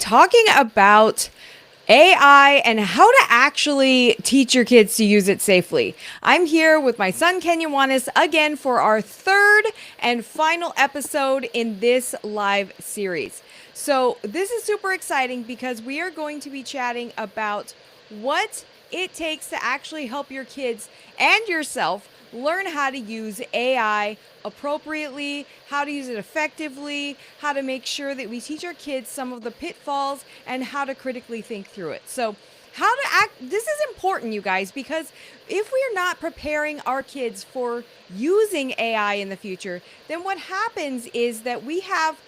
Talking about AI and how to actually teach your kids to use it safely. I'm here with my son Kenyon again for our third and final episode in this live series. So this is super exciting because we are going to be chatting about what it takes to actually help your kids and yourself learn how to use AI appropriately, how to use it effectively, how to make sure that we teach our kids some of the pitfalls and how to critically think through it. So, how to act, this is important, you guys, because if we are not preparing our kids for using AI in the future, then what happens is that we have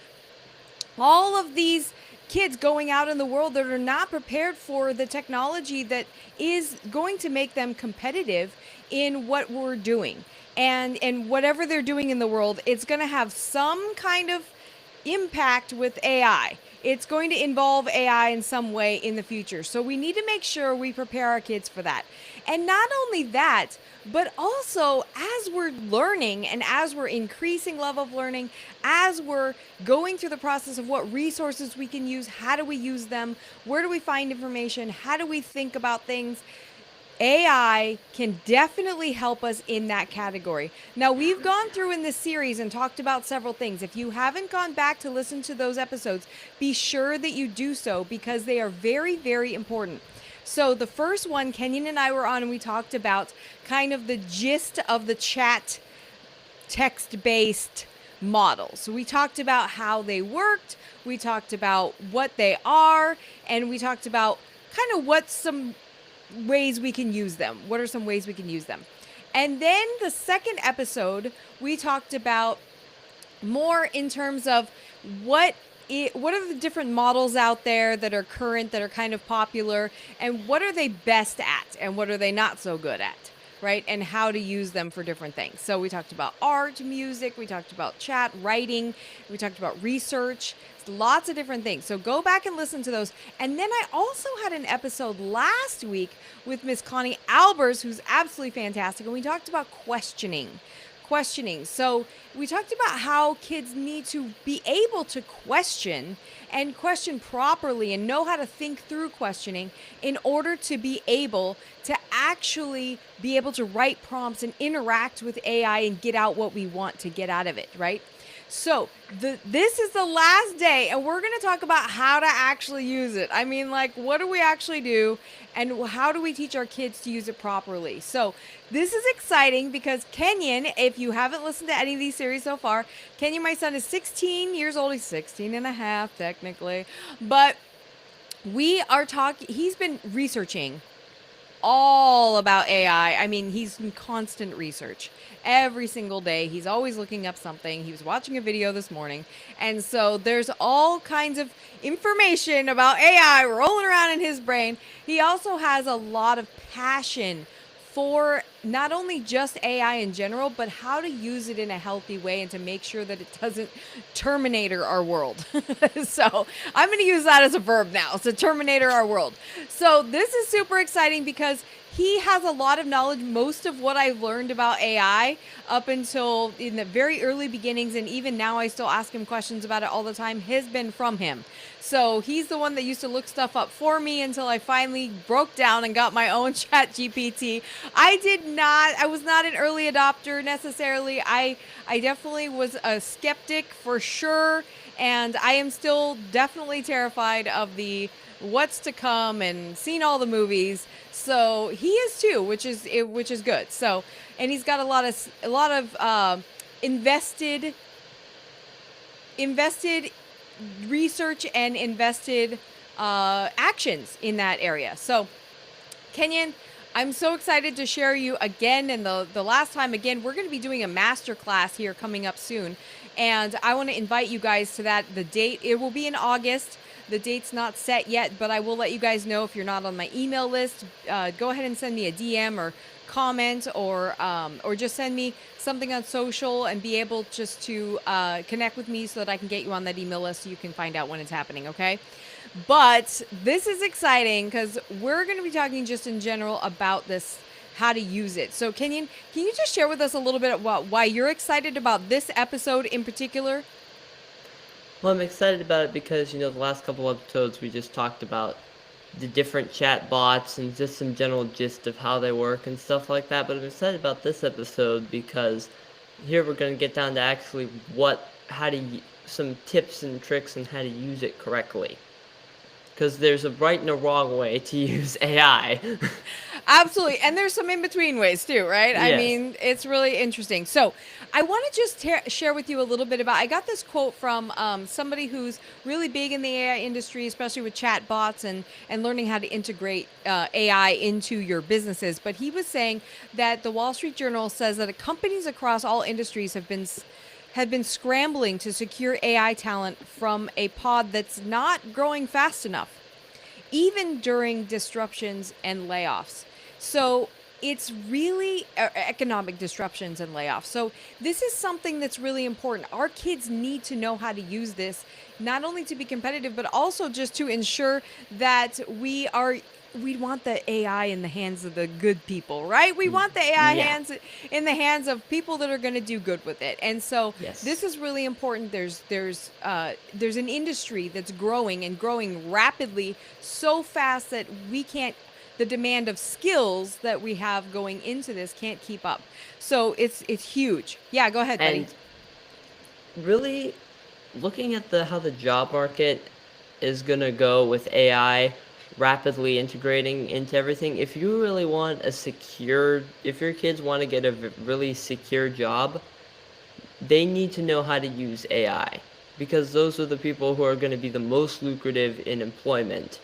all of these kids going out in the world that are not prepared for the technology that is going to make them competitive in what we're doing. And whatever they're doing in the world, it's going to have some kind of impact with AI. It's going to involve AI in some way in the future. So we need to make sure we prepare our kids for that. And not only that, but also as we're learning and as we're increasing level of learning, as we're going through the process of what resources we can use, how do we use them, where do we find information, how do we think about things, AI can definitely help us in that category. Now, we've gone through in this series and talked about several things. If you haven't gone back to listen to those episodes, be sure that you do so because they are very, very important. So the first one, Kenyon and I were on, and we talked about kind of the gist of the chat text-based models. So we talked about how they worked, we talked about what they are, and we talked about kind of what some ways we can use them. What are some ways we can use them? And then the second episode, we talked about more in terms of what are the different models out there that are current, that are kind of popular, and what are they best at, and what are they not so good at, right? And how to use them for different things. So we talked about art, music, we talked about chat, writing, we talked about research, lots of different things. So go back and listen to those. And then I also had an episode last week with Miss Connie Albers, who's absolutely fantastic, and we talked about questioning. So we talked about how kids need to be able to question and question properly and know how to think through questioning in order to be able to actually be able to write prompts and interact with AI and get out what we want to get out of it, right? So this is the last day, and we're going to talk about how to actually use it. I mean, like, what do we actually do, and how do we teach our kids to use it properly? So this is exciting because Kenyon, if you haven't listened to any of these series so far, Kenyon, my son, is 16 years old. He's 16 and a half, technically. But we are talking, he's been researching all about AI. I mean, he's in constant research every single day. He's always looking up something. He was watching a video this morning. And so there's all kinds of information about AI rolling around in his brain. He also has a lot of passion for not only just AI in general, but how to use it in a healthy way and to make sure that it doesn't terminator our world. So I'm going to use that as a verb now. So terminator our world. So this is super exciting because he has a lot of knowledge. Most of what I've learned about AI up until in the very early beginnings, and even now I still ask him questions about it all the time, has been from him. So he's the one that used to look stuff up for me until I finally broke down and got my own chat GPT. I was not an early adopter necessarily. I definitely was a skeptic for sure. And I am still definitely terrified of the what's to come and seen all the movies. So he is too, which is good. So, and he's got a lot of invested research and invested actions in that area. So, Kenyon, I'm so excited to share you again. And the last time, again, we're going to be doing a master class here coming up soon. And I want to invite you guys to that. The date, it will be in August. The date's not set yet, but I will let you guys know if you're not on my email list. Go ahead and send me a DM or comment or just send me something on social and be able just to connect with me so that I can get you on that email list so you can find out when it's happening, okay? But this is exciting because we're going to be talking just in general about this, how to use it. So Kenyon, can you just share with us a little bit about why you're excited about this episode in particular? Well, I'm excited about it because, the last couple episodes we just talked about the different chat bots and just some general gist of how they work and stuff like that. But I'm excited about this episode because here we're going to get down to actually some tips and tricks on how to use it correctly. Because there's a right and a wrong way to use AI. Absolutely. And there's some in between ways too, right? I Yes. mean, it's really interesting. So, I want to just share with you a little bit about. I got this quote from somebody who's really big in the AI industry, especially with chat bots and learning how to integrate AI into your businesses. But he was saying that the Wall Street Journal says that companies across all industries have been scrambling to secure AI talent from a pod that's not growing fast enough, even during disruptions and layoffs. So it's really economic disruptions and layoffs. So this is something that's really important. Our kids need to know how to use this, not only to be competitive, but also just to ensure that we want the AI in the hands of the good people, right? We want the AI Yeah. hands in the hands of people that are going to do good with it. And so this Yes. is really important. There's an industry that's growing and growing rapidly so fast that we can't the demand of skills that we have going into this can't keep up. So it's huge. Yeah, go ahead, buddy. And really looking at the how the job market is going to go with AI rapidly integrating into everything, if you really want if your kids want to get a really secure job, they need to know how to use AI because those are the people who are going to be the most lucrative in employment,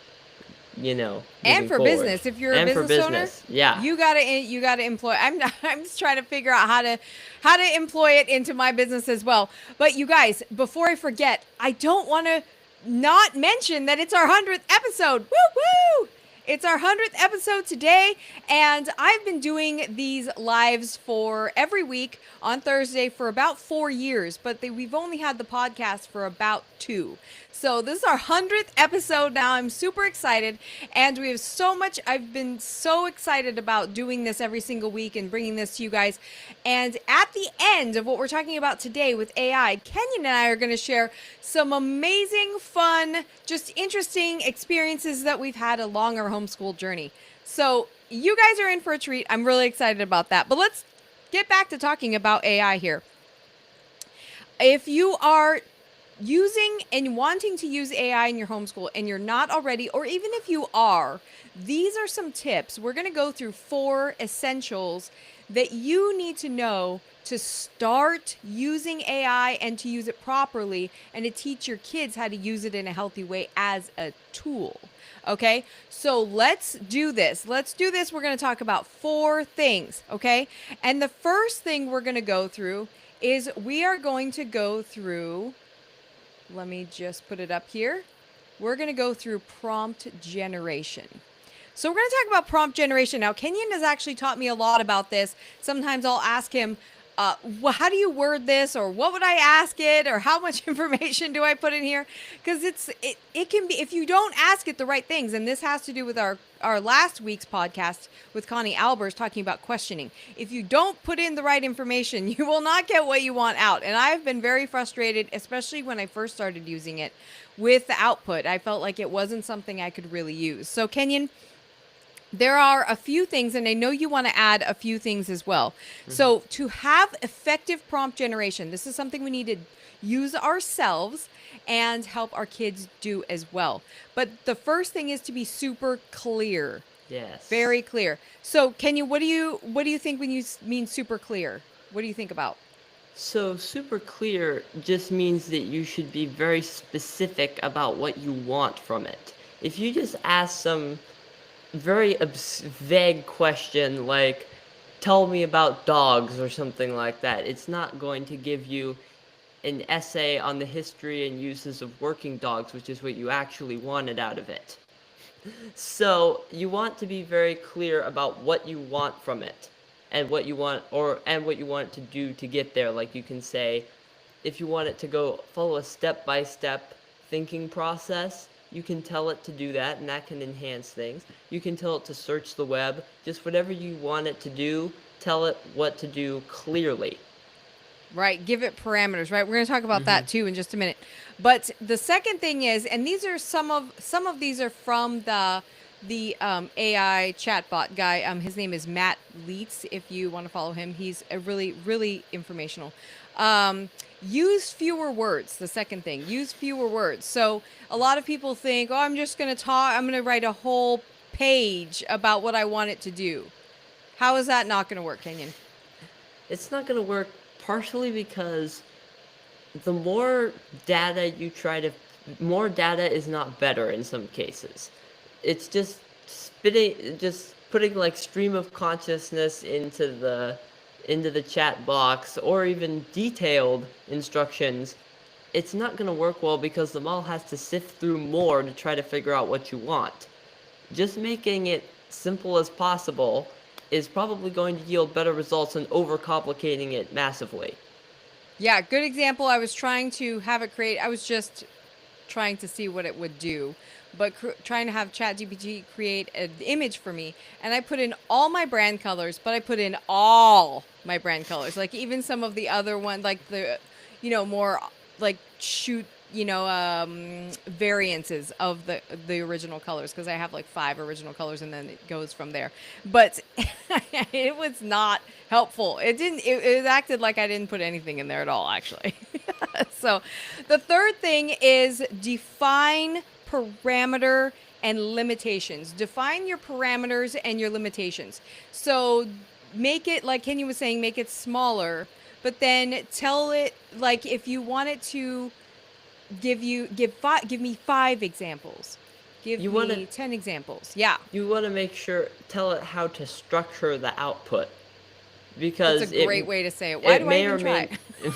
And moving for forward. business, if you're a And for business owner, business. Yeah. you gotta employ. I'm just trying to figure out how to employ it into my business as well. But you guys, before I forget, I don't want to not mention that it's our 100th episode. Woo woo! It's our 100th episode today, and I've been doing these lives for every week on Thursday for about 4 years, but we've only had the podcast for about 2. So this is our 100th episode now. I'm super excited, and we have so much. I've been so excited about doing this every single week and bringing this to you guys. And at the end of what we're talking about today with AI, Kenyon and I are going to share some amazing, fun, just interesting experiences that we've had along our homeschool journey. So you guys are in for a treat. I'm really excited about that. But let's get back to talking about AI here. If you are using and wanting to use AI in your homeschool and you're not already, or even if you are, these are some tips. We're going to go through 4 essentials that you need to know to start using AI and to use it properly and to teach your kids how to use it in a healthy way as a tool. Okay, so let's do this. We're going to talk about 4 things. Okay, and the first thing we're going to go through is we are going to go through, let me just put it up here. We're going to go through prompt generation. So we're going to talk about prompt generation. Now, Kenyon has actually taught me a lot about this. Sometimes I'll ask him, well, how do you word this, or what would I ask it, or how much information do I put in here? Because it can be, if you don't ask it the right things, and this has to do with our last week's podcast with Connie Albers talking about questioning. If you don't put in the right information, you will not get what you want out. And I've been very frustrated, especially when I first started using it with the output. I felt like it wasn't something I could really use. So Kenyon, there are a few things, and I know you want to add a few things as well. Mm-hmm. So, to have effective prompt generation, this is something we need to use ourselves and help our kids do as well. But the first thing is to be super clear, Yes. very clear. So, Kenya, what do you think when you mean super clear? What do you think about? So, super clear just means that you should be very specific about what you want from it. If you just ask some very vague question like, tell me about dogs or something like that, it's not going to give you an essay on the history and uses of working dogs, which is what you actually wanted out of it. So you want to be very clear about what you want from it and what you want it to do to get there. Like you can say, if you want it to go follow a step-by-step thinking process, you can tell it to do that, and that can enhance things. You can tell it to search the web. Just whatever you want it to do, tell it what to do clearly. Right, give it parameters, right? We're going to talk about Mm-hmm. that too in just a minute. But the second thing is, and these are some of these are from the AI chatbot guy. His name is Matt Leitz. If you want to follow him, he's a really informational. Use fewer words. The second thing, use fewer words. So a lot of people think, oh, I'm just going to talk. I'm going to write a whole page about what I want it to do. How is that not going to work, Kenyon? It's not going to work partially because the more data you try to, more data is not better in some cases. It's just putting like stream of consciousness into the chat box or even detailed instructions. It's not going to work well because the model has to sift through more to try to figure out what you want. Just making it simple as possible is probably going to yield better results than overcomplicating it massively. Yeah, good example. I was trying to have it create. I was just trying to see what it would do, but trying to have ChatGPT create an image for me, and I put in all my brand colors, but I put in all my brand colors, like even some of the other ones, like the, more like shoot, variances of the original colors, because I have like 5 original colors, and then it goes from there. But it was not helpful. It didn't. It acted like I didn't put anything in there at all, actually. So, the third thing is define parameter and limitations. Define your parameters and your limitations. So, make it like Kenny was saying, make it smaller, but then tell it like if you want it to give me 5 examples. Give You want to me 10 examples. Yeah. you want to make sure tell it how to structure the output That's a because great way to say it. Why it do I may even or try? may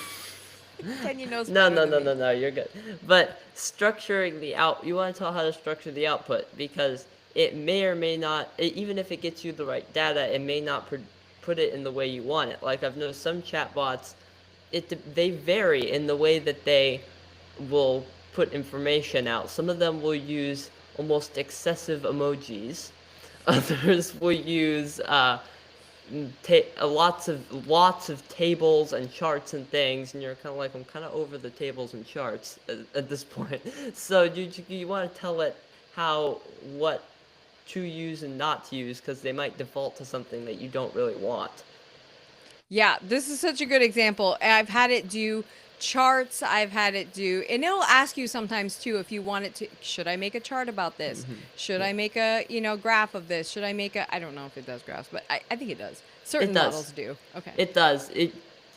Kenny knows no, better no, than no, me. no, no, you're good. But structuring you want to tell how to structure the output because it may or may not, even if it gets you the right data, it may not put it in the way you want it. Like I've noticed some chatbots, they vary in the way that they will put information out. Some of them will use almost excessive emojis. Others will use lots of tables and charts and things, and you're kind of like, I'm kind of over the tables and charts at this point. So you want to tell it what to use and not to use because they might default to something that you don't really want. Yeah, this is such a good example. I've had it do charts. I've had it do, and it'll ask you sometimes too if you want it to. Should I make a chart about this? Should Yeah, I make a graph of this? Should I make a? I don't know if it does graphs, but I think it does. it Certain does. models do. Okay. It does.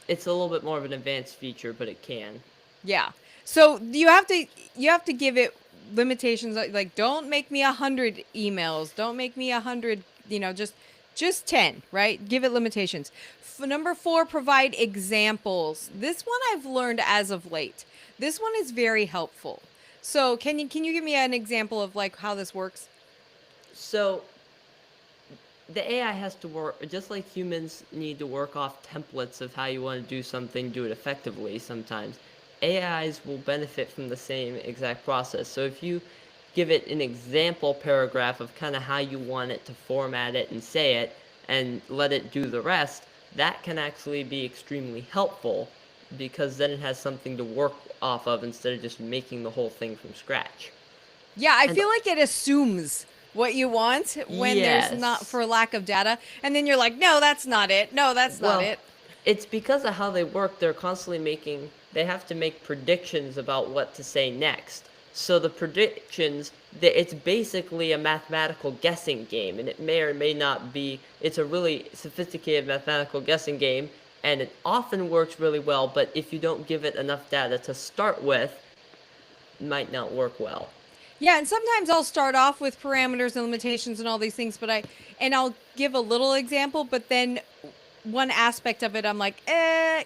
It's a little bit more of an advanced feature, but it can. Yeah. So you have to give it limitations like don't make me 100 emails. Don't make me 100. Just 10. Right. Give it limitations. Number 4, provide examples. This one I've learned as of late. This one is very helpful. So can you give me an example of like how this works? So the AI has to work just like humans need to work off templates of how you want to do something, do it effectively sometimes. AIs will benefit from the same exact process. So if you give it an example paragraph of kind of how you want it to format it and say it and let it do the rest, that can actually be extremely helpful because then it has something to work off of instead of just making the whole thing from scratch. Yeah, I And feel like it assumes what you want when there's not yes, for lack of data, and then you're like, "No, that's not it. No, that's not well, it." it's because of how they work. They have to make predictions about what to say next. So the predictions, it's basically a mathematical guessing game, and it may or may not be. It's a really sophisticated mathematical guessing game, and it often works really well. But if you don't give it enough data to start with, it might not work well. Yeah, and sometimes I'll start off with parameters and limitations and all these things, and I'll give a little example, but then one aspect of it I'm like,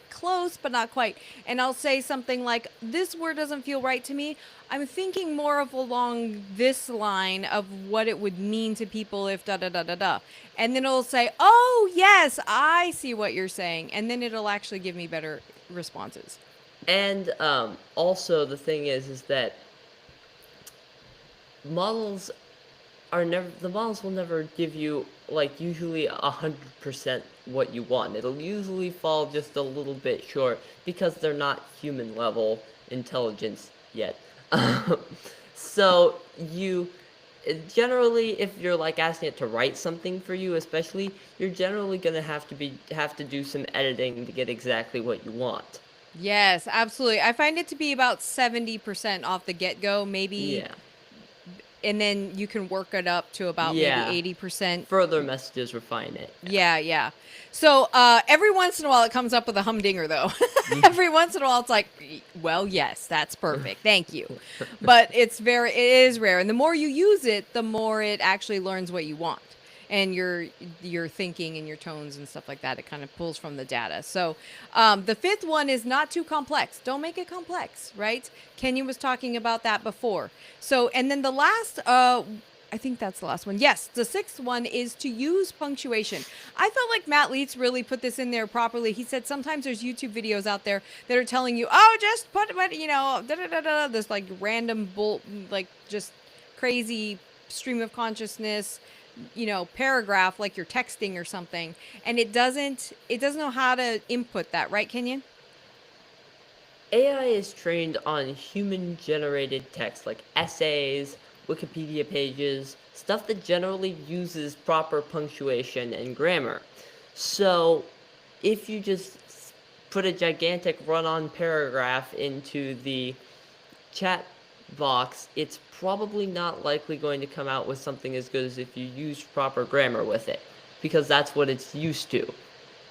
close but not quite. And I'll say something like, this word doesn't feel right to me. I'm thinking more of along this line of what it would mean to people if da da da da da. And then it'll say, "Oh, yes, I see what you're saying." And then it'll actually give me better responses. And also the thing is that models the models will never give you like usually 100% what you want. It'll usually fall just a little bit short because they're not human level intelligence yet. So you generally, if you're like asking it to write something for you, especially, you're generally gonna have to do some editing to get exactly what you want. Yes, absolutely. I find it to be about 70% off the get-go, maybe, Yeah. and then you can work it up to about maybe Yeah. 80%. Further messages refine it. Yeah, yeah. So every once in a while it comes up with a humdinger though. Yeah. Every once in a while it's like, well, yes, that's perfect. Thank you. But it is rare. And the more you use it, the more it actually learns what you want. And your thinking and your tones and stuff like that, it kind of pulls from the data. So the fifth one is not too complex. Don't make it complex, right? Kenyon was talking about that before. So, and then the last I think that's the last one. Yes, the sixth one is to use punctuation. I felt like Matt Leitz really put this in there properly. He said sometimes there's YouTube videos out there that are telling you, oh, just put what, da da da da, this like random like just crazy stream of consciousness, paragraph like you're texting or something, and it doesn't know how to input that, right, Kenyon? AI is trained on human generated text like essays, Wikipedia pages, stuff that generally uses proper punctuation and grammar. So, if you just put a gigantic run on paragraph into the chat box, it's probably not likely going to come out with something as good as if you used proper grammar with it, because that's what it's used to.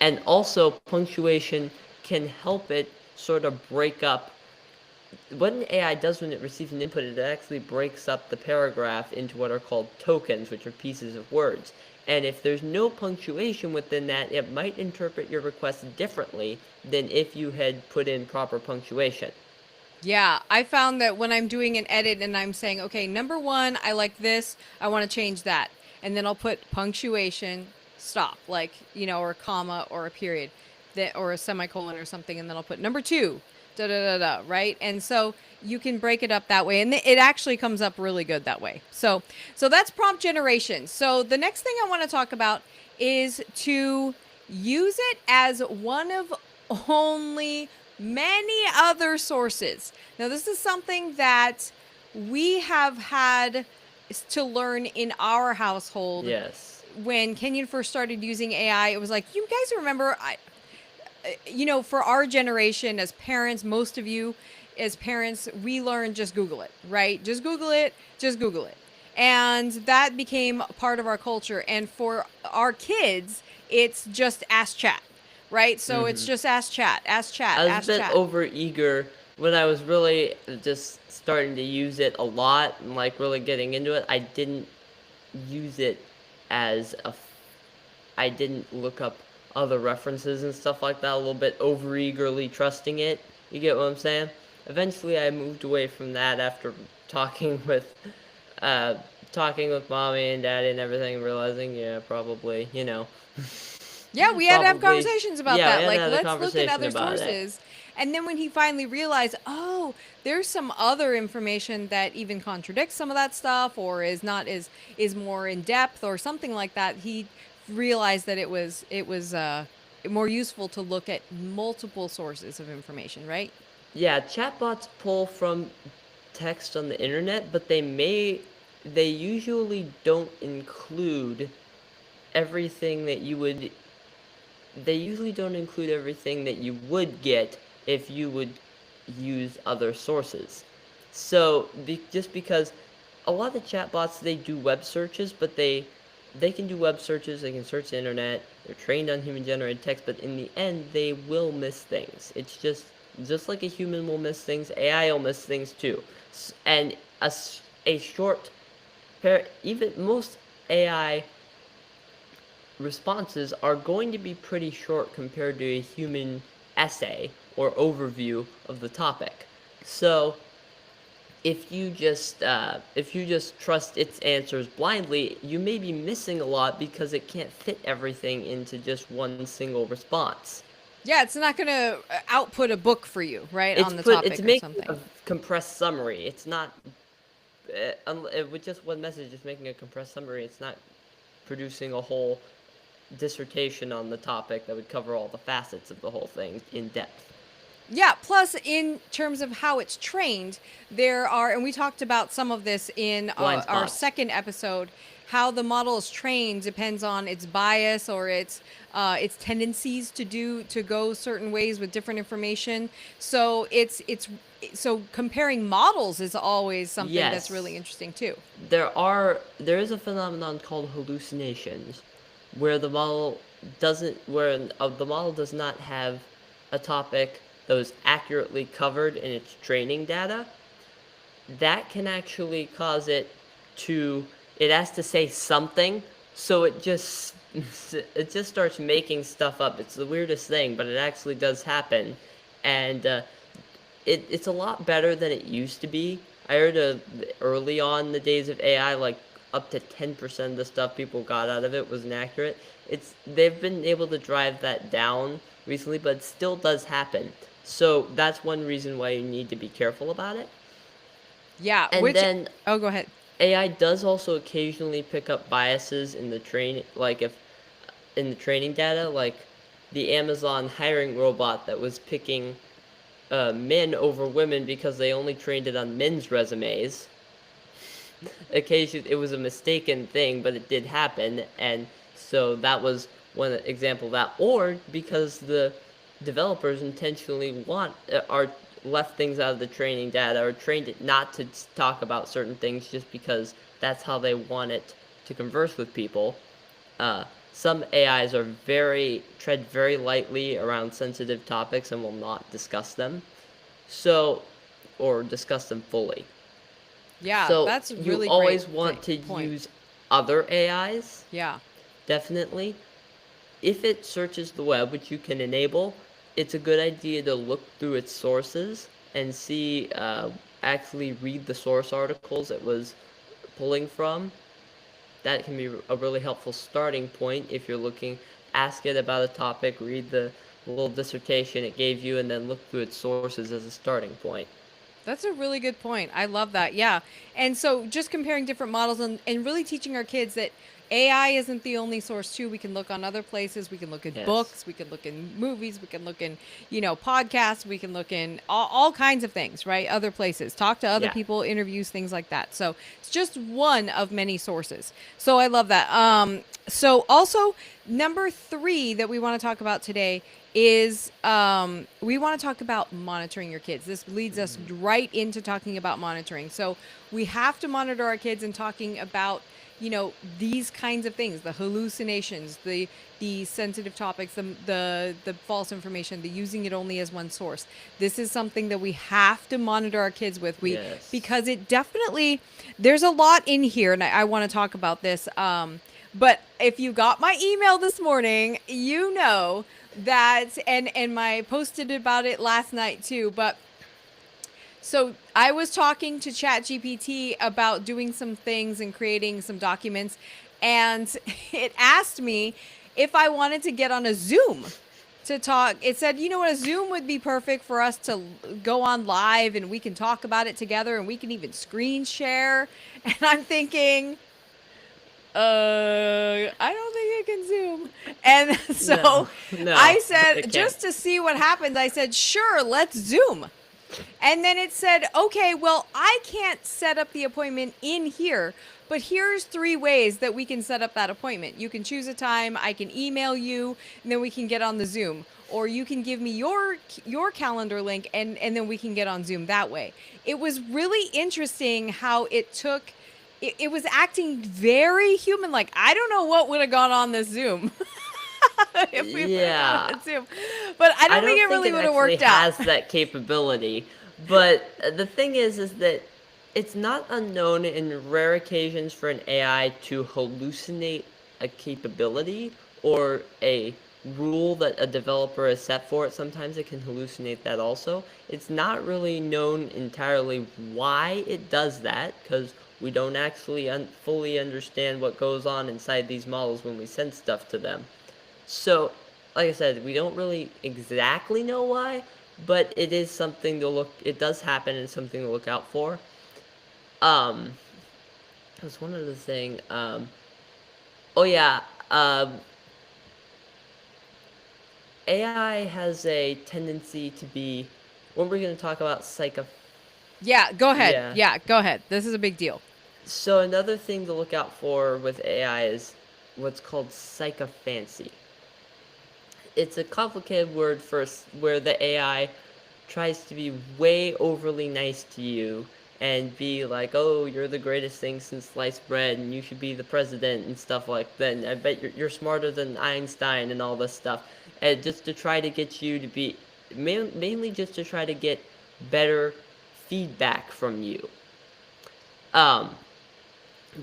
And also, punctuation can help it sort of break up what an AI does when it receives an input. It actually breaks up the paragraph into what are called tokens, which are pieces of words. And if there's no punctuation within that, it might interpret your request differently than if you had put in proper punctuation. Yeah, I found that when I'm doing an edit and I'm saying, okay, number one, I like this, I want to change that. And then I'll put punctuation, stop, like, or a comma or a period, or a semicolon or something. And then I'll put number two, da da da da, right? And so you can break it up that way. And it actually comes up really good that way. So that's prompt generation. So the next thing I want to talk about is to use it as one of only many other sources. Now, this is something that we have had to learn in our household. Yes. When Kenyon first started using AI, it was like, you guys remember, for our generation as parents, most of you as parents, we learned just Google it, right? Just Google it, just Google it. And that became part of our culture. And for our kids, it's just ask chat, right? So it's just ask chat, ask chat, I was a ask bit chat. over eager when I was really just starting to use it a lot and like really getting into it. I didn't use it as I didn't look up other references and stuff like that, a little bit over eagerly trusting it. You get what I'm saying? Eventually I moved away from that after talking with uh talking with mommy and daddy and everything, realizing, yeah, probably, Yeah, we had to have probably, conversations about yeah, we that. had to Like, have a let's look at conversation other about it. sources. And then when he finally realized, oh, there's some other information that even contradicts some of that stuff or is more in depth or something like that, he realized that it was more useful to look at multiple sources of information, right? Yeah, chatbots pull from text on the internet, but they usually don't include everything that you would they usually don't include everything that you would get if you would use other sources. So, just because a lot of chatbots, they do web searches, but they can do web searches, they can search the internet, they're trained on human generated text, but in the end they will miss things. It's just like a human will miss things, AI will miss things too. And a short even most AI responses are going to be pretty short compared to a human essay or overview of the topic. So if you just trust its answers blindly, you may be missing a lot because it can't fit everything into just one single response. Yeah, it's not going to output a book for you, right, on the It's topic or making a something. compressed summary. It's not with just one message, just making a compressed summary, it's not producing a whole dissertation on the topic that would cover all the facets of the whole thing in depth. Yeah, plus in terms of how it's trained, there are, and we talked about some of this in Blind our spots. second episode, how the model is trained depends on its bias or its tendencies to go certain ways with different information. So so comparing models is always something that's really Yes, interesting too. there is a phenomenon called hallucinations, where the model does not have a topic that was accurately covered in its training data. That can actually cause it has to say something, so it just starts making stuff up. It's the weirdest thing, but it actually does happen. And it's a lot better than it used to be. I heard early on in the days of AI, like up to 10% of the stuff people got out of it was inaccurate. They've been able to drive that down recently, but it still does happen. So that's one reason why you need to be careful about it. Yeah, And which then oh, go ahead. AI does also occasionally pick up biases in the like if in the training data, like the Amazon hiring robot that was picking men over women because they only trained it on men's resumes. Occasionally, it was a mistaken thing, but it did happen, and so that was one example of that. Or because the developers intentionally are left things out of the training data or trained it not to talk about certain things just because that's how they want it to converse with people. Some AIs tread very lightly around sensitive topics and will not discuss them. So, or discuss them fully. Yeah, So that's a you really great always want to point. use other AIs, Yeah. definitely. If it searches the web, which you can enable, it's a good idea to look through its sources and actually read the source articles it was pulling from. That can be a really helpful starting point if you're looking, ask it about a topic, read the little dissertation it gave you, and then look through its sources as a starting point. That's a really good point. I love that. Yeah. And so just comparing different models and really teaching our kids that AI isn't the only source too. We can look on other places. We can look at Yes. books. We can look in movies. We can look in, podcasts. We can look in all kinds of things, right? Other places. Talk to other Yeah. people, interviews, things like that. So it's just one of many sources. So I love that. So also number 3 that we want to talk about today is we want to talk about monitoring your kids. This leads us right into talking about monitoring. So we have to monitor our kids and talking about these kinds of things, the hallucinations, the sensitive topics, the false information, the using it only as one source. This is something that we have to monitor our kids with. Yes. Because it definitely, there's a lot in here, and I want to talk about this. But if you got my email this morning, you know that, and my posted about it last night too. But so I was talking to ChatGPT about doing some things and creating some documents, and it asked me if I wanted to get on a Zoom to talk. It said, you know what, a Zoom would be perfect for us to go on live and we can talk about it together and we can even screen share. And I'm thinking, I don't think it can Zoom. And so No. No. I said, It can't. just to see what happens, I said, sure, let's Zoom. And then it said, okay, well, I can't set up the appointment in here, but here's 3 ways that we can set up that appointment. You can choose a time, I can email you, and then we can get on the Zoom. Or you can give me your calendar link and then we can get on Zoom that way. It was really interesting how it was acting very human like. I don't know what would have gone on this Zoom if we would have gone Yeah. on Zoom. But I I don't think don't it think really it would have actually worked out. has that capability. But the thing is that it's not unknown in rare occasions for an AI to hallucinate a capability or a rule that a developer has set for it. Sometimes it can hallucinate that also. It's not really known entirely why it does that because we don't actually fully understand what goes on inside these models when we send stuff to them. So, like I said, we don't really exactly know why, but it is something to look. It does happen, and something to look out for. Um, There's one other thing. Oh yeah. AI has a tendency to be. When we're going to talk about psycho. Yeah, go ahead. Yeah. Yeah, go ahead. This is a big deal. So another thing to look out for with AI is what's called psychophancy. It's a complicated word for where the AI tries to be way overly nice to you and be like, "Oh, you're the greatest thing since sliced bread, and you should be the president," and stuff like that. And I bet you're smarter than Einstein and all this stuff, and just to try to get you to be mainly just to try to get better feedback from you. Um,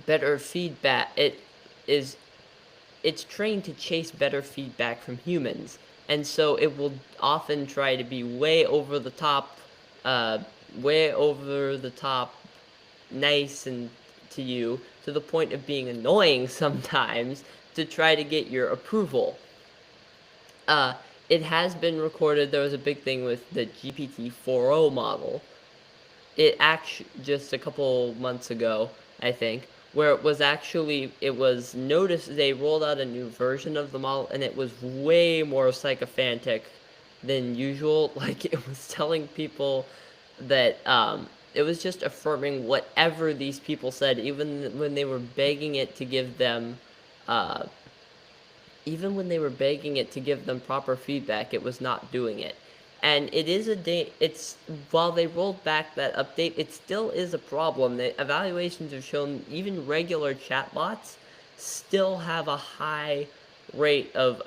Better feedback. Is it's trained to chase better feedback from humans, and so it will often try to be uh, way over the top, nice and to you to the point of being annoying sometimes to try to get your approval. Uh, it has been recorded. There was a big thing with the GPT 4.0 model, it actually just a couple months ago, I think, where it was noticed they rolled out a new version of the model and it was way more sycophantic than usual. Like it was telling people that it was just affirming whatever these people said, when they were begging it to give them uh, even when they were begging it to give them proper feedback, it was not doing it. And it is it's while they rolled back that update, it still is a problem. The evaluations have shown even regular chatbots still have a high rate of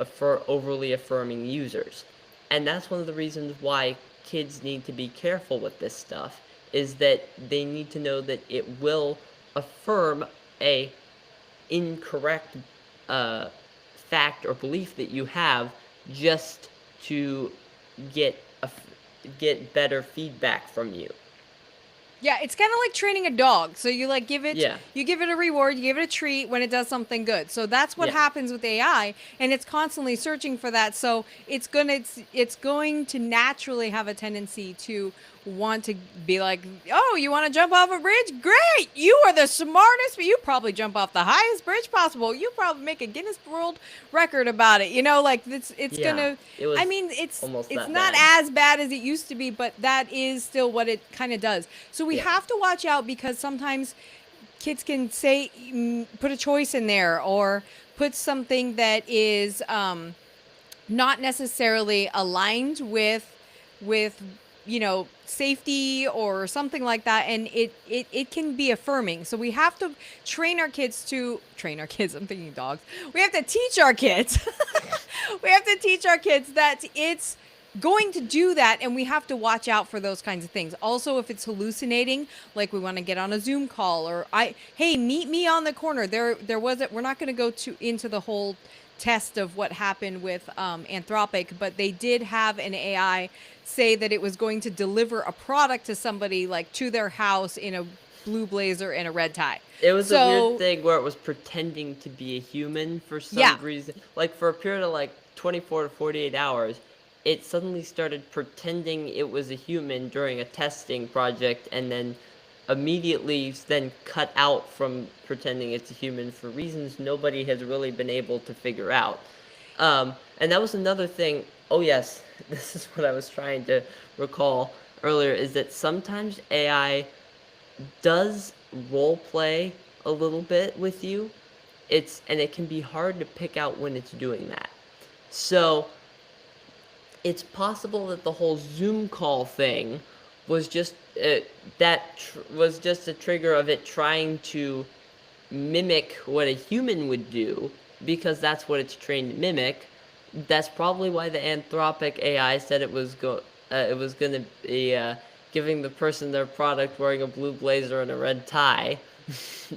overly affirming users. And that's one of the reasons why kids need to be careful with this stuff, is that they need to know that it will affirm a incorrect uh, fact or belief that you have just to get get better feedback from you. Yeah, it's kind of like training a dog. So Yeah, you give it a reward, you give it a treat when it does something good. So that's what yeah, happens with AI, and it's constantly searching for that. So it's going to naturally have a tendency to want to be like, "Oh, you want to jump off a bridge? Great! You are the smartest, but you probably jump off the highest bridge possible. You probably make a Guinness World Record about it." Like it's yeah. gonna. It I was mean, almost it's that not bad. as bad as it used to be, but that is still what it kind of does. So we Yeah, have to watch out because sometimes kids can say, put a choice in there or put something that is not necessarily aligned with safety or something like that, and it can be affirming. So we have to train our kids. I'm thinking dogs. We have to teach our kids. We have to teach our kids that it's going to do that, and we have to watch out for those kinds of things. Also, if it's hallucinating, like we want to get on a Zoom call, or hey, meet me on the corner. There was it. We're not going to go into the whole test of what happened with Anthropic, but they did have an AI say that it was going to deliver a product to somebody, like to their house, in a blue blazer and a red tie. it was a weird So thing where it was pretending to be a human for yeah, some reason. Like for a period of like 24 to 48 hours, it suddenly started pretending it was a human during a testing project and then immediately then cut out from pretending it's a human for reasons nobody has really been able to figure out. And that was another thing. Oh yes, this is what I was trying to recall earlier, is that sometimes AI does role play a little bit with you. It can be hard to pick out when it's doing that. So it's possible that the whole Zoom call thing was just was just a trigger of it trying to mimic what a human would do because that's what it's trained to mimic. That's probably why the Anthropic AI said it was gonna be giving the person their product wearing a blue blazer and a red tie.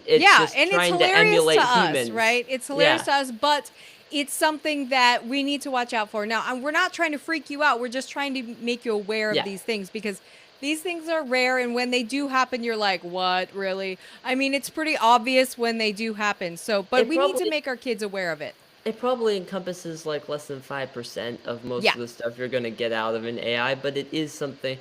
It's yeah, just and it's trying to hilarious to emulate us, humans. right? It's hilarious Yeah, to us, but it's something that we need to watch out for. Now, we're not trying to freak you out. We're just trying to make you aware of yeah. these things because these things are rare, and when they do happen, you're like, "What, really?" I mean, it's pretty obvious when they do happen. So, but It we need to probably make our kids aware of it. It probably encompasses like less than 5% of most Yeah. of the stuff you're gonna get out of an AI, but it is something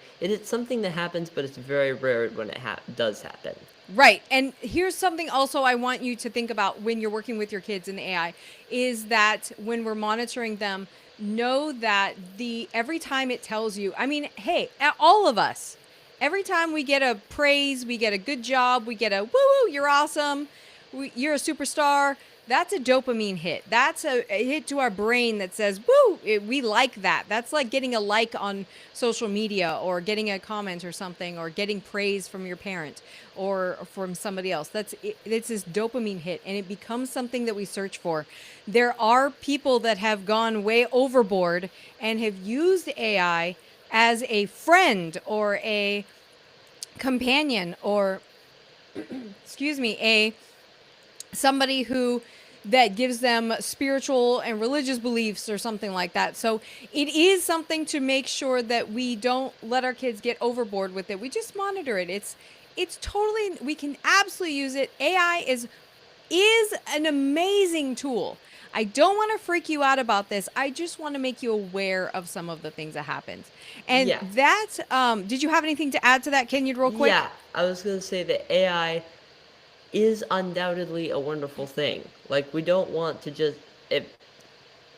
that happens, but it's very rare when does happen. Right. And here's something also I want you to think about when you're working with your kids in AI is that when we're monitoring them, know that the every time it tells you, I mean, hey, all of us, every time we get a praise, we get a good job, we get a woo woo, you're awesome, you're a superstar. That's a dopamine hit. That's a hit to our brain that says, woo, we like that. That's like getting a like on social media or getting a comment or something or getting praise from your parent or from somebody else. It's this dopamine hit and it becomes something that we search for. There are people that have gone way overboard and have used AI as a friend or a companion or excuse me, a somebody who that gives them spiritual and religious beliefs or something like that. So it is something to make sure that we don't let our kids get overboard with it. We just monitor it. It's totally, we can absolutely use it. AI is an amazing tool. I don't want to freak you out about this. I just want to make you aware of some of the things that happened. And Yeah. that, did you have anything to add to that, Kenyon, real quick? Yeah, I was gonna say that AI is undoubtedly a wonderful thing. Like, we don't want to just it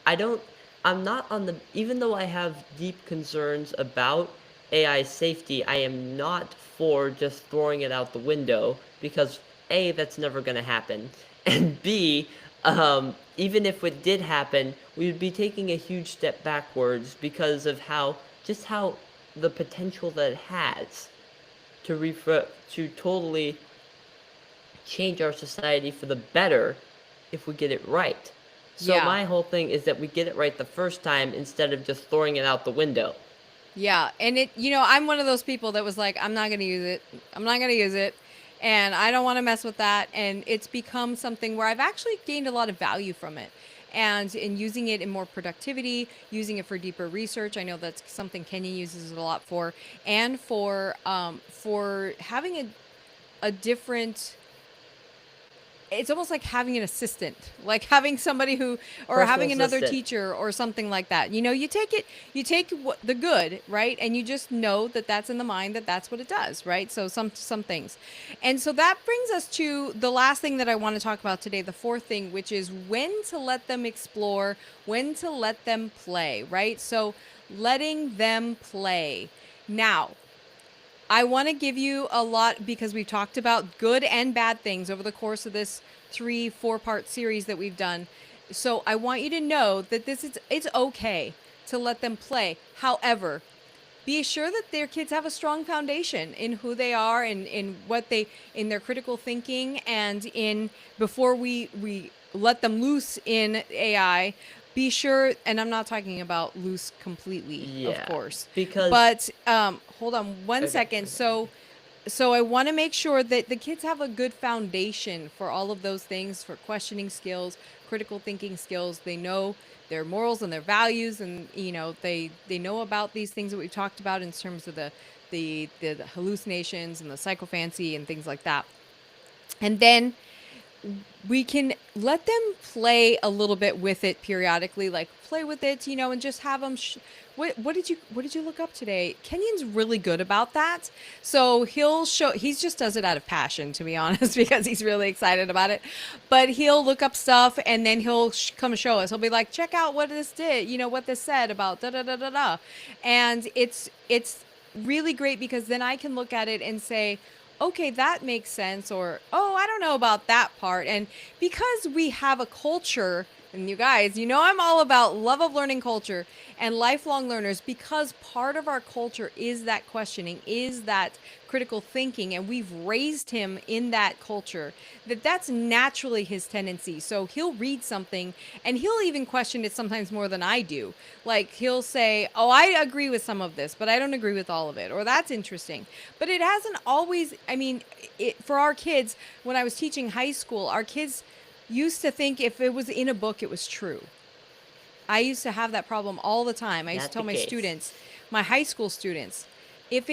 I don't I'm not on the even though I have deep concerns about AI safety, I am not for just throwing it out the window because A, that's never gonna happen. And B, even if it did happen, we would be taking a huge step backwards because of how the potential that it has to totally change our society for the better if we get it right. So Yeah. my whole thing is that we get it right the first time instead of just throwing it out the window. Yeah, and I'm one of those people that was like, I'm not going to use it. I'm not going to use it. And I don't want to mess with that. And it's become something where I've actually gained a lot of value from it. And in using it in more productivity, using it for deeper research, I know that's something Kenyon uses it a lot for, and for having a different, it's almost like having an assistant, like having somebody who, or Personal having another assistant. teacher or something like that. You take the good, right? And you just know that that's in the mind, that that's what it does, right? So some things. And so that brings us to the last thing that I want to talk about today, the fourth thing, which is when to let them explore, when to let them play, right? So letting them play. Now, I want to give you a lot because we've talked about good and bad things over the course of this 3-4 part series that we've done. So I want you to know that it's okay to let them play. However, be sure that their kids have a strong foundation in who they are and in what they in their critical thinking and in before we let them loose in AI. Be sure, and I'm not talking about loose completely, of Yeah, course, because but hold on one okay, second. okay. So I want to make sure that the kids have a good foundation for all of those things, for questioning skills, critical thinking skills. They know their morals and their values, and they know about these things that we've talked about in terms of the hallucinations and the psychophancy and things like that. And then we can let them play a little bit with it periodically, like play with it, and just have them. What did you look up today? Kenyon's really good about that. So he'll show. He just does it out of passion, to be honest, because he's really excited about it. But he'll look up stuff and then he'll come show us. He'll be like, check out what this did. What this said about da da da da da. And it's really great because then I can look at it and say, okay, that makes sense, or, oh, I don't know about that part. And because we have a culture, and you guys, I'm all about love of learning culture and lifelong learners, because part of our culture is that questioning, is that critical thinking, and we've raised him in that culture, that's naturally his tendency. So he'll read something and he'll even question it sometimes more than I do. Like he'll say, oh, I agree with some of this, but I don't agree with all of it, or that's interesting. But it hasn't always, for our kids, when I was teaching high school, our kids used to think if it was in a book, it was true. I used to have that problem all the time. I used to Not the tell my case. students, my high school students, if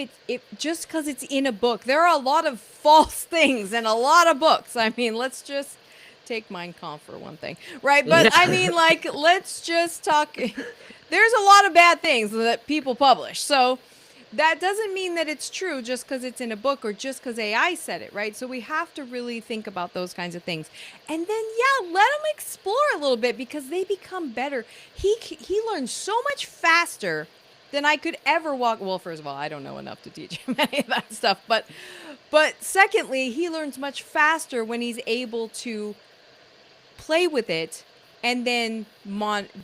just because it's in a book, there are a lot of false things and a lot of books. Let's just take Mein Kampf for one thing, right? But Yeah. like, let's just talk. There's a lot of bad things that people publish. So that doesn't mean that it's true just because it's in a book or just because AI said it, right? So we have to really think about those kinds of things. And then, yeah, let them explore a little bit because they become better. He learns so much faster than I could ever walk. Well, first of all, I don't know enough to teach him any of that stuff, but secondly, he learns much faster when he's able to play with it and then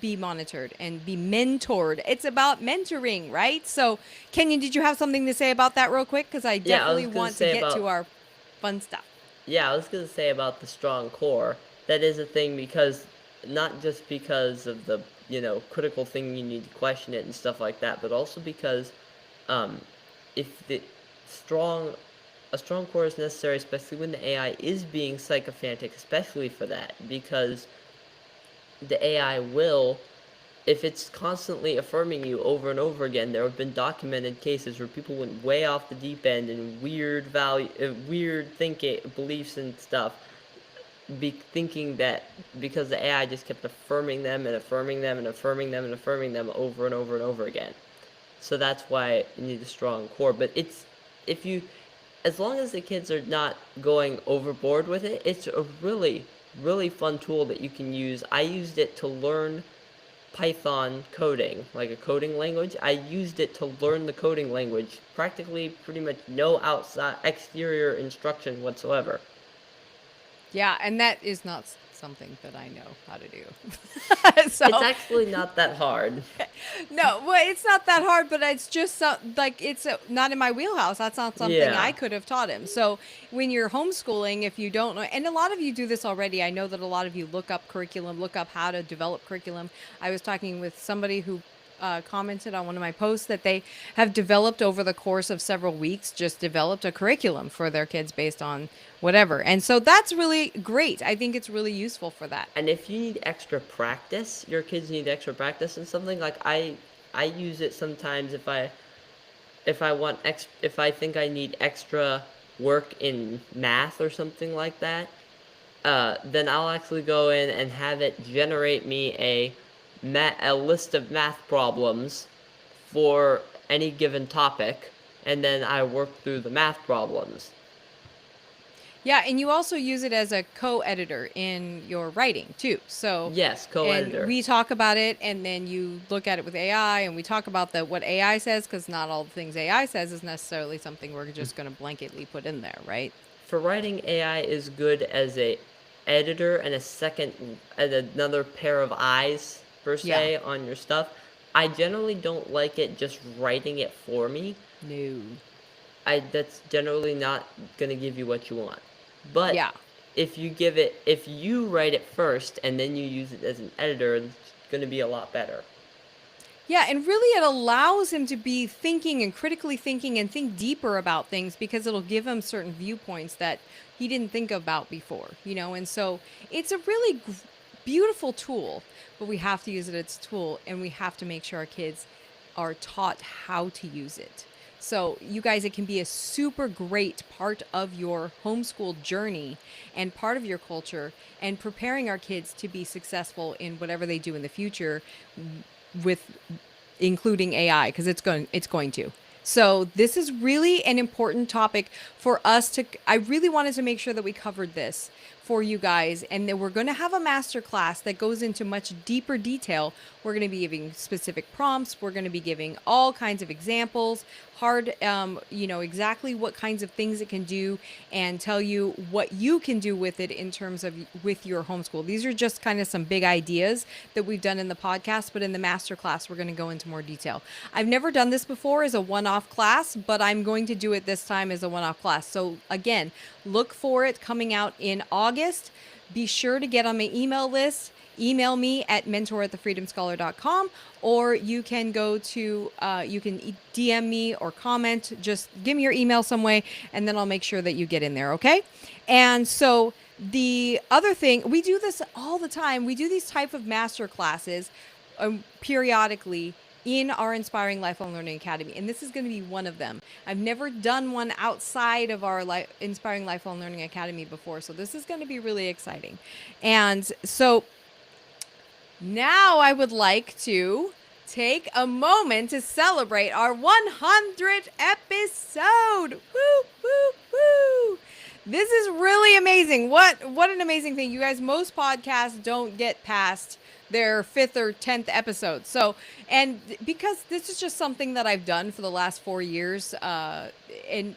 be monitored and be mentored. It's about mentoring, right? So, Kenyon, did you have something to say about that real quick? Because I Yeah, I was definitely gonna want to say get about to our fun stuff. Yeah, I was gonna say about the strong core. That is a thing because not just because of the critical thing you need to question it and stuff like that, but also because um, if the strong a strong core is necessary, especially when the AI is being sycophantic, especially for that, because the AI will, if it's constantly affirming you over and over again. There have been documented cases where people went way off the deep end in weird thinking, beliefs and stuff, thinking that because the AI just kept affirming them and affirming them and affirming them and affirming them over and over and over again. So that's why you need a strong core. But if you, as long as the kids are not going overboard with it, it's a really, really fun tool that you can use. I used it to learn Python coding, like a coding language. I used it to learn the coding language. Practically pretty much no outside exterior instruction whatsoever. Yeah, and that is not something that I know how to do. It's So, actually not that hard. no, well, it's not that hard, but it's just like it's not in my wheelhouse. That's not something I Yeah. could have taught him. So when you're homeschooling, if you don't know, and a lot of you do this already, I know that a lot of you look up curriculum, look up how to develop curriculum. I was talking with somebody who commented on one of my posts that they have developed over the course of several weeks, just developed a curriculum for their kids based on whatever. And so that's really great. I think it's really useful for that. And if you need extra practice, your kids need extra practice in something, like I use it sometimes if I think I need extra work in math or something like that, then I'll actually go in and have it generate me a list of math problems for any given topic, and then I work through the math problems. Yeah, and you also use it as a co-editor in your writing too. So, Yes, and co-editor. we talk about it, and then you look at it with AI, and we talk about the what AI says, because not all the things AI says is necessarily something we're just going to blanketly put in there, right? For writing, AI is good as a editor and another pair of eyes per Yeah. se on your stuff. I generally don't like it just writing it for me. No. That's generally not gonna give you what you want. But Yeah. if you write it first and then you use it as an editor, it's gonna be a lot better. Yeah, and really it allows him to be thinking and critically thinking and think deeper about things because it'll give him certain viewpoints that he didn't think about before, And so it's a really beautiful tool, but we have to use it as a tool and we have to make sure our kids are taught how to use it. So, you guys, it can be a super great part of your homeschool journey and part of your culture and preparing our kids to be successful in whatever they do in the future with including AI because it's going to. So this is really an important topic for us to I really wanted to make sure that we covered this for you guys and then we're going to have a master class that goes into much deeper detail. We're going to be giving specific prompts, we're going to be giving all kinds of examples, hard exactly what kinds of things it can do and tell you what you can do with it in terms of with your homeschool. These are just kind of some big ideas that we've done in the podcast, but in the master class we're going to go into more detail. I've never done this before as a one-off class, but I'm going to do it this time as a one-off class. So again, look for it coming out in August. Be sure to get on my email list. Email me at mentor@thefreedomscholar.com, or you can go to you can DM me or comment. Just give me your email some way, and then I'll make sure that you get in there. Okay. And so the other thing, we do this all the time. We do these type of master classes periodically in our Inspiring Lifelong Learning Academy. And this is going to be one of them. I've never done one outside of our Inspiring Lifelong Learning Academy before. So this is going to be really exciting. And so now I would like to take a moment to celebrate our 100th episode. Woo, woo, woo. This is really amazing. What an amazing thing. You guys, most podcasts don't get past their 5th or 10th episode. So, and because this is just something that I've done for the last 4 years, and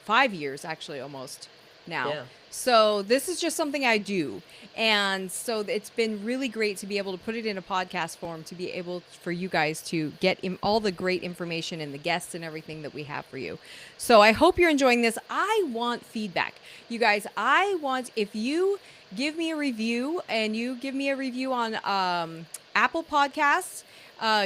5 years actually almost now. Yeah. So this is just something I do. And so it's been really great to be able to put it in a podcast form, to be able for you guys to get all the great information and the guests and everything that we have for you. So I hope you're enjoying this. I want feedback. You guys, I want, if you give me a review and you give me a review on Apple Podcasts,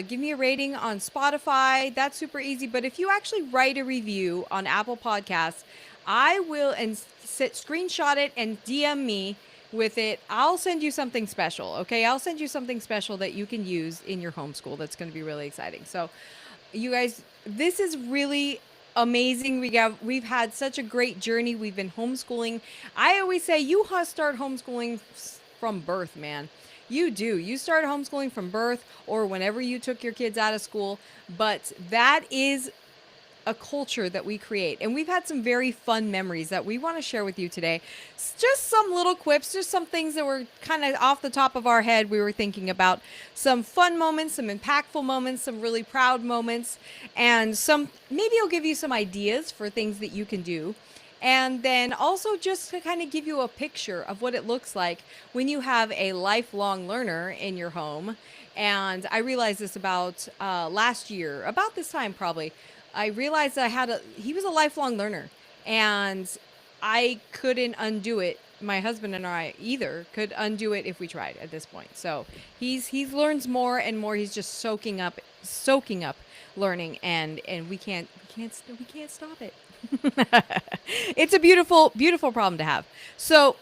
give me a rating on Spotify. That's super easy. But if you actually write a review on Apple Podcasts, I will screenshot it and DM me with it. I'll send you something special. Okay, I'll send you something special that you can use in your homeschool. That's going to be really exciting. So, you guys, this is really amazing. We've had such a great journey. We've been homeschooling. I always say you start homeschooling from birth, man. You do. You start homeschooling from birth or whenever you took your kids out of school. But that is a culture that we create. And we've had some very fun memories that we want to share with you today. Just some little quips, just some things that were kind of off the top of our head. We were thinking about some fun moments, some impactful moments, some really proud moments, and maybe I'll give you some ideas for things that you can do. And then also just to kind of give you a picture of what it looks like when you have a lifelong learner in your home. And I realized this about last year, about this time probably. I realized he was a lifelong learner, and I couldn't undo it. My husband and I either could undo it if we tried at this point. So he learns more and more. He's just soaking up learning, and we can't stop it. It's a beautiful problem to have. So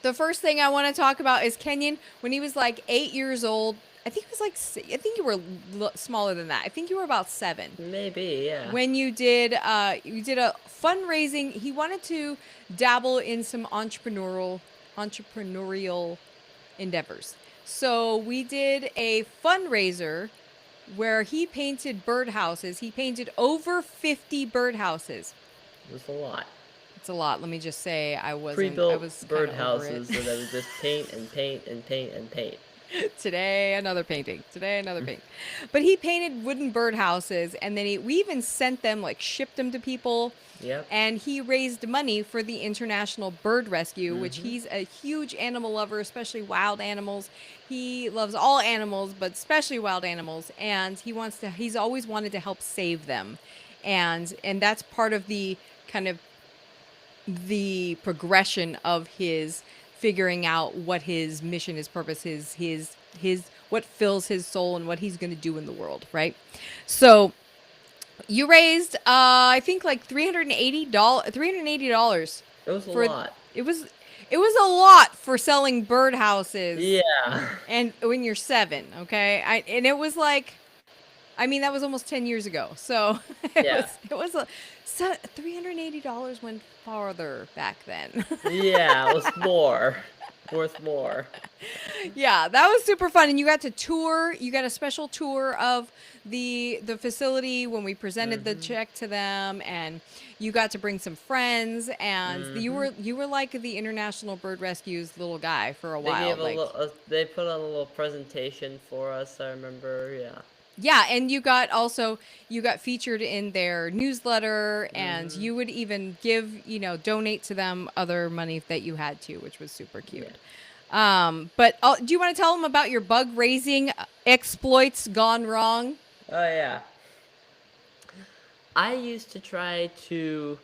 the first thing I want to talk about is Kenyon. When he was like 8 years old, I think you were smaller than that. I think you were about 7. Maybe, yeah. When you did a fundraising, he wanted to dabble in some entrepreneurial endeavors. So we did a fundraiser where he painted birdhouses. He painted over 50 birdhouses. It was a lot. It's a lot. Let me just say, I was Pre-built kinda over it. birdhouses that I would just paint and paint and paint and paint. Today another painting. But he painted wooden birdhouses, and then we even sent them, like shipped them to people. Yep. And he raised money for the International Bird Rescue, which he's a huge animal lover, especially wild animals. He loves all animals, but especially wild animals, and he's always wanted to help save them. And that's part of the kind of the progression of his figuring out what his mission, his purpose, his what fills his soul and what he's going to do in the world, right? So you raised I think like $380. It was a lot. It was a lot for selling birdhouses. Yeah. And when you're 7, okay? And it was like, I mean, that was almost 10 years ago. So it was $380 went farther back then. Yeah, it was worth more. Yeah, that was super fun. And you got to tour. You got a special tour of the facility when we presented the check to them, and you got to bring some friends. And you were like the International Bird Rescue's little guy for a while. They put on a little presentation for us. I remember. Yeah. Yeah, and you got featured in their newsletter, and you would even donate to them other money that you had to, which was super cute. Yeah. But do you want to tell them about your bug raising exploits gone wrong? Oh yeah. I used to try to.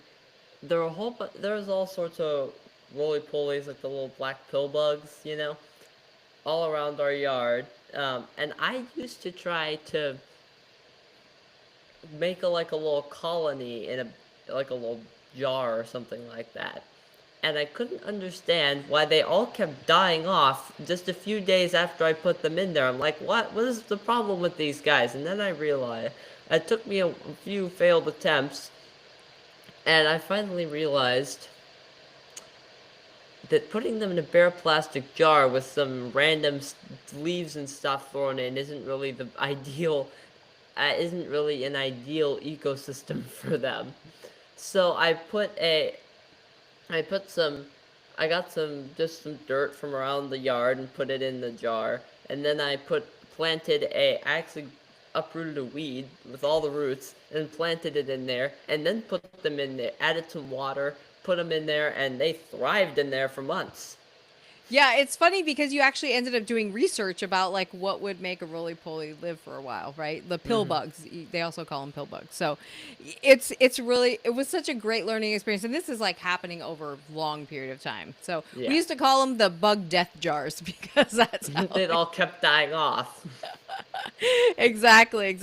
There was all sorts of roly-polies, like the little black pill bugs, all around our yard. And I used to try to make a little colony in a little jar or something like that. And I couldn't understand why they all kept dying off just a few days after I put them in there. I'm like, what is the problem with these guys? And then I realized, it took me a few failed attempts, and I finally realized that putting them in a bare plastic jar with some random leaves and stuff thrown in isn't really an ideal ecosystem for them. So I put some, I got just some dirt from around the yard and put it in the jar, and then I actually uprooted a weed with all the roots and planted it in there, and then put them in there, added some water, put them in there, and they thrived in there for months. Yeah, it's funny because you actually ended up doing research about like what would make a roly-poly live for a while, right? The pill bugs, they also call them pill bugs. So it was such a great learning experience, and this is like happening over a long period of time. So we Yeah. used to call them the bug death jars because that's how They all kept dying off. exactly.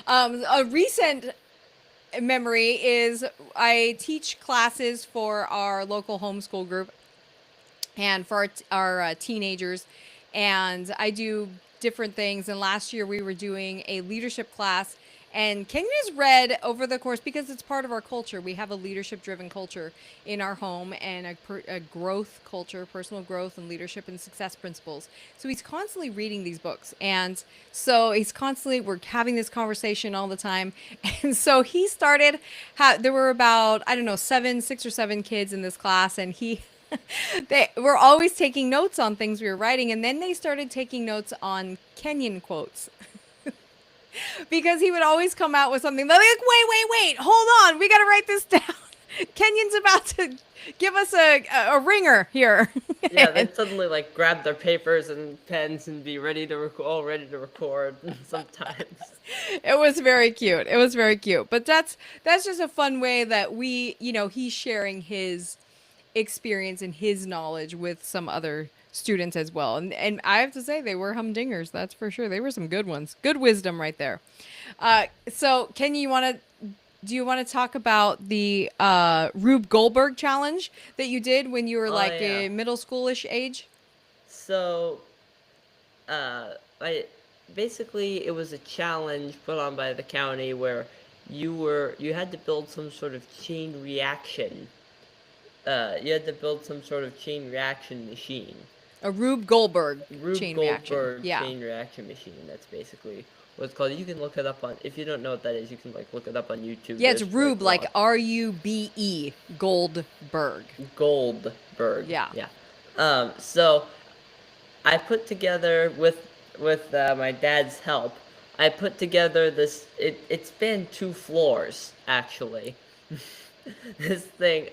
A recent memory is I teach classes for our local homeschool group and for our teenagers, and I do different things. And last year we were doing a leadership class, and Kenyon has read over the course, because it's part of our culture. We have a leadership driven culture in our home, and a growth culture, personal growth and leadership and success principles. So he's constantly reading these books, and so we're having this conversation all the time. And so he started there were about, I don't know, 6 or 7 kids in this class, and he they were always taking notes on things we were writing, and then they started taking notes on Kenyon quotes because he would always come out with something. They're like, wait, hold on, we got to write this down. Kenyon's about to give us a ringer here. Yeah, they'd suddenly like grab their papers and pens and be all ready to record sometimes. It was very cute. It was very cute. But that's just a fun way that he's sharing his experience and his knowledge with some other students as well. And I have to say, they were humdingers, that's for sure. They were some good ones. Good wisdom right there. So Ken, do you want to talk about the Rube Goldberg challenge that you did when you were Oh like yeah. a middle schoolish age? So, I basically it was a challenge put on by the county where you had to build some sort of chain reaction. You had to build some sort of chain reaction machine. A Rube Goldberg Rube chain reaction. Goldberg Yeah. chain reaction machine. That's basically what it's called. You can look it up on. If you don't know what that is, you can like look it up on YouTube. Yeah, it's There's Rube, like lots. Rube Goldberg. Goldberg. Yeah. Yeah. So I put together with my dad's help. I put together this. It spanned 2 floors actually. This thing.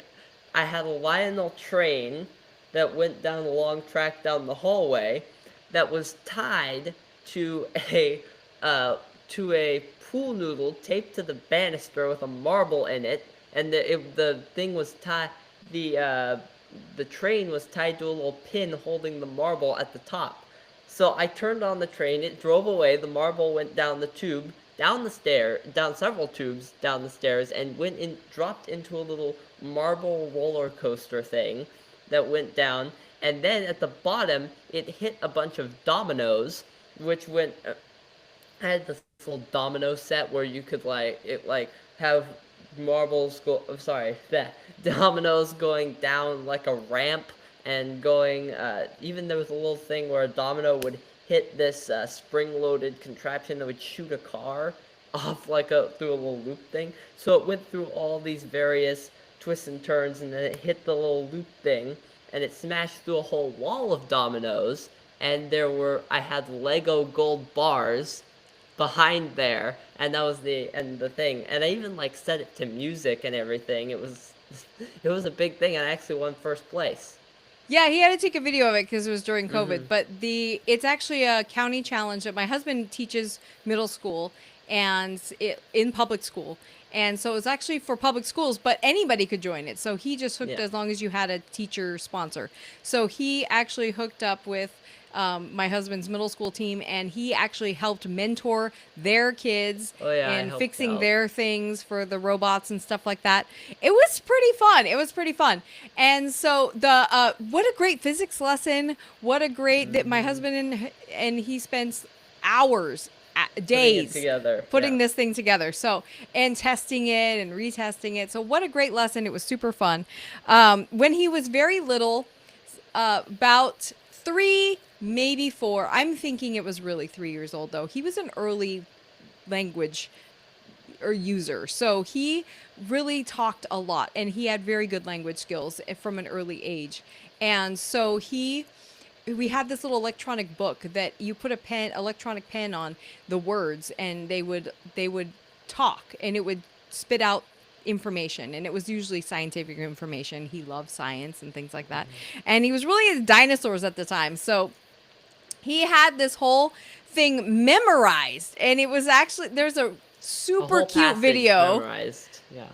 I had a Lionel train that went down a long track down the hallway that was tied to a uh, to a pool noodle taped to the banister with a marble in it, and the thing was tied. The train was tied to a little pin holding the marble at the top. So I turned on the train, it drove away, the marble went down the tube, down several tubes down the stairs, and dropped into a little marble roller coaster thing that went down. And then at the bottom, it hit a bunch of dominoes, which went. I had this little domino set where you could have dominoes going down like a ramp and going. Even there was a little thing where a domino would hit this spring-loaded contraption that would shoot a car off through a little loop thing. So it went through all these various twists and turns, and then it hit the little loop thing, and it smashed through a whole wall of dominoes. And I had Lego gold bars behind there, and that was the thing. And I even set it to music and everything. It was a big thing, and I actually won first place. Yeah, he had to take a video of it because it was during COVID. Mhm. But it's actually a county challenge that my husband teaches middle school and in public school. And so it's actually for public schools, but anybody could join it. So he just hooked Yeah. as long as you had a teacher sponsor. So he actually hooked up with my husband's middle school team, and he actually helped mentor their kids Oh yeah, I in helped fixing out. their things for the robots and stuff like that. It was pretty fun. It was pretty fun. And so what a great physics lesson. What a great that my Mhm. husband and he spends hours, Putting it days together. putting Yeah. this thing together. So, and testing it and retesting it. So what a great lesson. It was super fun. When he was very little, about 3, maybe 4. I'm thinking it was really 3 years old though. He was an early language or user. So he really talked a lot and he had very good language skills from an early age. And so we had this little electronic book that you put a electronic pen on the words and they would talk and it would spit out information, and it was usually scientific information. He loved science and things like that. And he was really into dinosaurs at the time. So he had this whole thing memorized, and it was actually there's a A super whole cute passage video, memorized. Yeah.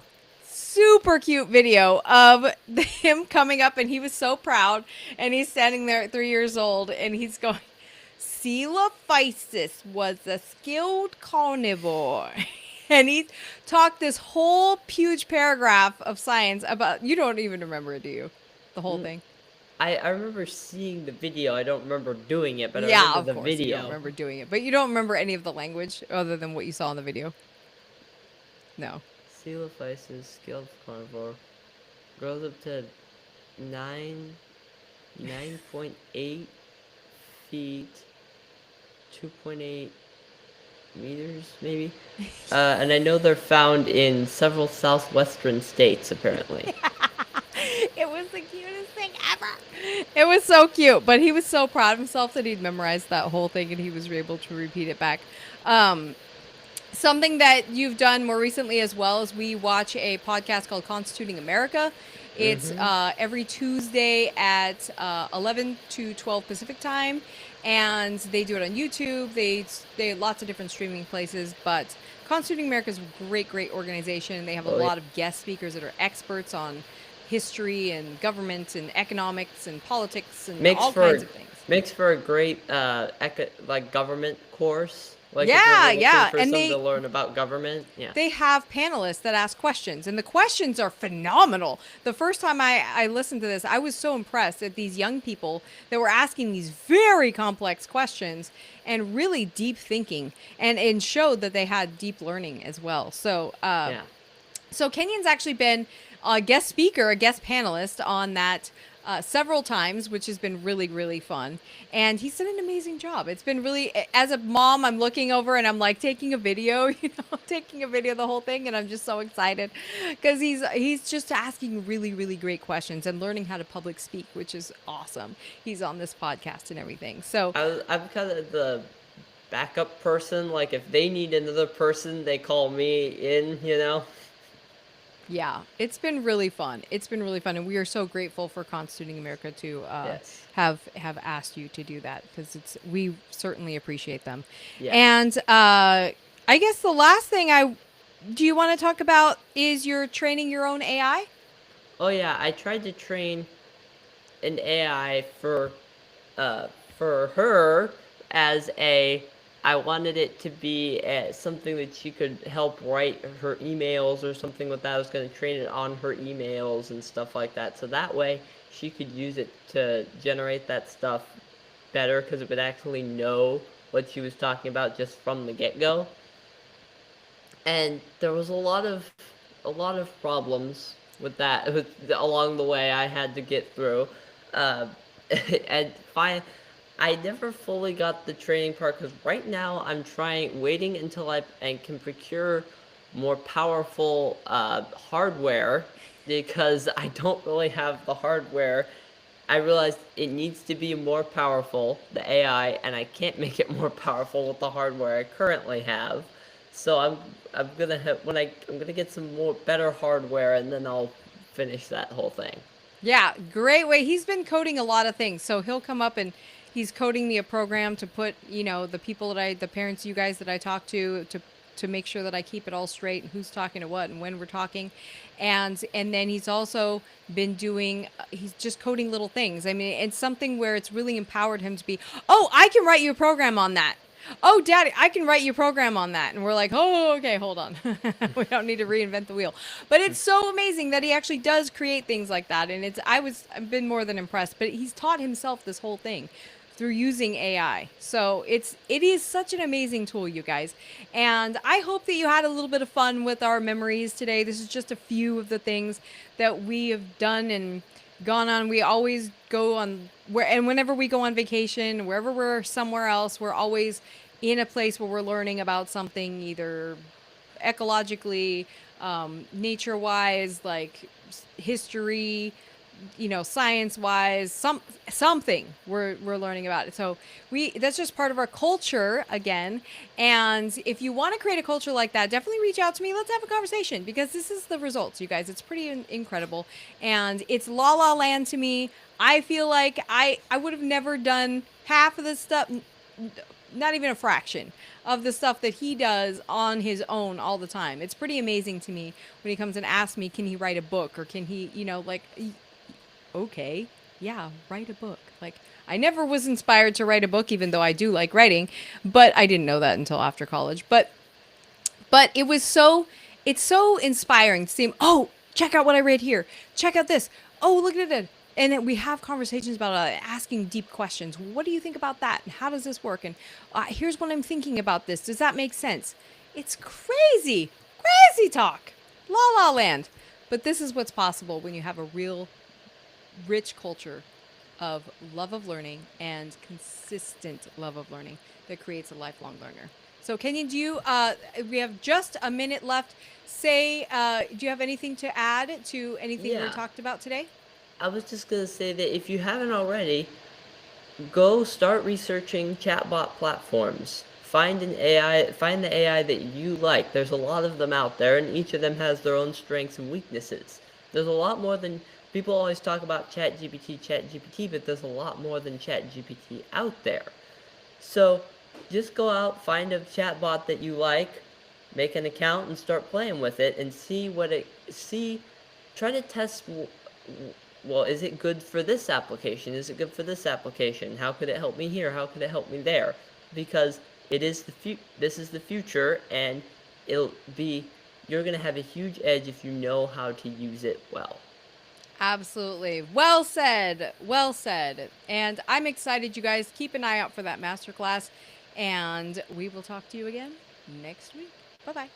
super cute video of him coming up, and he was so proud, and he's standing there at 3 years old, and he's going, Coelophysis was a skilled carnivore. And he talked this whole huge paragraph of science about, you don't even remember it, do you? The whole thing? I remember seeing the video. I don't remember doing it, but I Yeah, remember of the course you don't video. remember doing it, but you don't remember any of the language other than what you saw in the video. No. Coelophysis, skilled carnivore, grows up to 9.8 feet, 2.8 meters, maybe. And I know they're found in several southwestern states, apparently. It was the cutest thing ever. It was so cute, but he was so proud of himself that he'd memorized that whole thing and he was able to repeat it back. Something that you've done more recently as well is we watch a podcast called Constituting America. It's every Tuesday at 11 to 12 Pacific time, and they do it on YouTube. They lots of different streaming places, but Constituting America is a great, great organization. They have a Oh, yeah. lot of guest speakers that are experts on history and government and economics and politics and Makes all for kinds of things. makes for a great like government course. Like if Yeah, you're looking yeah, for and something to learn about government. Yeah. they have panelists that ask questions, and the questions are phenomenal. The first time I listened to this, I was so impressed at these young people that were asking these very complex questions and really deep thinking, and showed that they had deep learning as well. So Yeah. so Kenyon's actually been a guest speaker, a guest panelist on that several times, which has been really, really fun. And he's done an amazing job. It's been really, as a mom, I'm looking over and I'm like taking a video, taking a video of the whole thing, and I'm just so excited because he's just asking really, really great questions and learning how to public speak, which is awesome. He's on this podcast and everything. So I'm kind of the backup person. Like if they need another person, they call me in. yeah, it's been really fun. It's been really fun, and we are so grateful for Constituting America to Yes. have asked you to do that because we certainly appreciate them. Yeah. And I guess the last thing do you want to talk about is you're training your own AI? Oh yeah, I tried to train an AI for her as I wanted it to be something that she could help write her emails or something like that. I was going to train it on her emails and stuff like that. So that way she could use it to generate that stuff better because it would actually know what she was talking about just from the get-go. And there was a lot of problems with that along the way I had to get through. And I never fully got the training part because right now I'm waiting until I can procure more powerful hardware because I don't really have the hardware. I realized it needs to be more powerful, the AI, and I can't make it more powerful with the hardware I currently have. So I'm gonna get some more better hardware and then I'll finish that whole thing. Yeah, great way. He's been coding a lot of things. So he'll come up and he's coding me a program to put, the parents, you guys that I talk to make sure that I keep it all straight and who's talking to what and when we're talking. And then he's also been he's just coding little things. I mean, it's something where it's really empowered him to be, oh, I can write you a program on that. Oh, Daddy, I can write you a program on that. And we're like, oh, okay, hold on. We don't need to reinvent the wheel. But it's so amazing that he actually does create things like that. And I've been more than impressed. But he's taught himself this whole thing through using AI. So it is such an amazing tool, you guys. And I hope that you had a little bit of fun with our memories today. This is just a few of the things that we have done and gone on. We always go on and whenever we go on vacation, wherever we're somewhere else, we're always in a place where we're learning about something, either ecologically, nature wise, like history, science wise, something we're learning about it. So that's just part of our culture again. And if you want to create a culture like that, definitely reach out to me. Let's have a conversation, because this is the results, you guys. It's pretty incredible, and it's la la land to me. I feel like I would have never done half of this stuff, not even a fraction of the stuff that he does on his own all the time. It's pretty amazing to me when he comes and asks me, can he write a book, or can he, like, okay, yeah, write a book. Like, I never was inspired to write a book, even though I do like writing, but I didn't know that until after college. But it's so inspiring to see him. Oh, check out what I read here. Check out this. Oh, look at it. And then we have conversations about asking deep questions. What do you think about that? And how does this work? And here's what I'm thinking about this. Does that make sense? It's crazy, crazy talk. La la land. But this is what's possible when you have a real rich culture of love of learning and consistent love of learning that creates a lifelong learner. So, Kenyon, we have just a minute left. Do you have anything to add to anything we Yeah, talked about today? I was just gonna say that if you haven't already, go start researching chatbot platforms. Find the AI that you like. There's a lot of them out there, and each of them has their own strengths and weaknesses. There's a lot more than people always talk about ChatGPT, but there's a lot more than ChatGPT out there. So just go out, find a chatbot that you like, make an account, and start playing with it, and try to test. Well, is it good for this application? Is it good for this application? How could it help me here? How could it help me there? Because this is the future, and it'll be you're gonna have a huge edge if you know how to use it well. Absolutely. Well said. Well said. And I'm excited, you guys. Keep an eye out for that masterclass. And we will talk to you again next week. Bye bye.